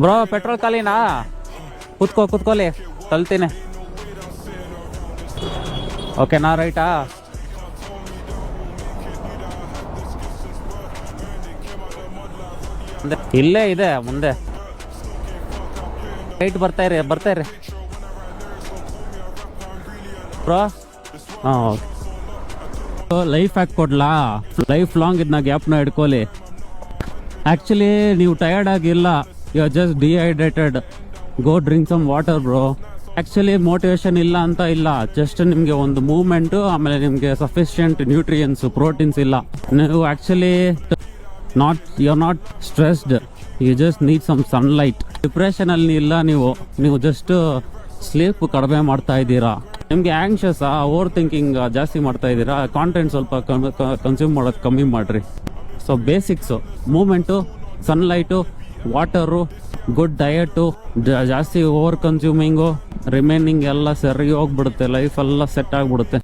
Bro petrol ಖಾಲಿನಾ? ಕೂತ್ಕೊಳ್ಳಿ ತಲ್ತೀನಿ. ಓಕೆನಾ? ರೈಟಾ? ಇಲ್ಲೇ ಇದೆ ಮುಂದೆ. ರೈಟ್ ಬರ್ತಾ ಇರಿ ಬ್ರೋ. ಹಾಂ, ಲೈಫ್ ಹ್ಯಾಕ್ ಕೊಡ್ಲಾ? ಲೈಫ್ ಲಾಂಗ್ ಇದನ್ನ ಗ್ಯಾಪ್ನ ಹಿಡ್ಕೊಳ್ಳಿ. ಆ್ಯಕ್ಚುಲಿ ನೀವು ಟಯರ್ಡ್ ಆಗಿಲ್ಲ, you are just dehydrated. Go drink some water bro. Actually motivation ಇಲ್ಲ ಅಂತ ಇಲ್ಲ, ಜಸ್ಟ್ ನಿಮಗೆ ಒಂದು ಮೂವ್ಮೆಂಟು, ಆಮೇಲೆ ನಿಮಗೆ ಸಫಿಷಿಯೆಂಟ್ ನ್ಯೂಟ್ರಿಯನ್ಸ್, ಪ್ರೋಟೀನ್ಸ್ ಇಲ್ಲ. ನೀವು actually you are not stressed, you just need some sunlight. ಡಿಪ್ರೆಷನಲ್ಲಿ ಇಲ್ಲ ನೀವು ಜಸ್ಟ್ ಸ್ಲೀಪ್ ಕಡಿಮೆ ಮಾಡ್ತಾ ಇದ್ದೀರಾ. ನಿಮಗೆ ಆ್ಯಂಕ್ಷಸ್, ಓವರ್ ಥಿಂಕಿಂಗ್ ಜಾಸ್ತಿ ಮಾಡ್ತಾ ಇದ್ದೀರಾ. ಕಾಂಟೆಂಟ್ ಸ್ವಲ್ಪ ಕನ್ಸ್ಯೂಮ್ ಮಾಡೋದು ಕಮ್ಮಿ ಮಾಡಿರಿ. So basics moment, sunlight, water, good diet, ಜಾಸ್ತಿ ಓವರ್ ಕನ್ಸ್ಯೂಮಿಂಗು, ರಿಮೈನಿಂಗ್ ಎಲ್ಲ ಸರಿ ಹೋಗ್ಬಿಡುತ್ತೆ, ಲೈಫೆಲ್ಲ ಸೆಟ್ ಆಗಿಬಿಡುತ್ತೆ.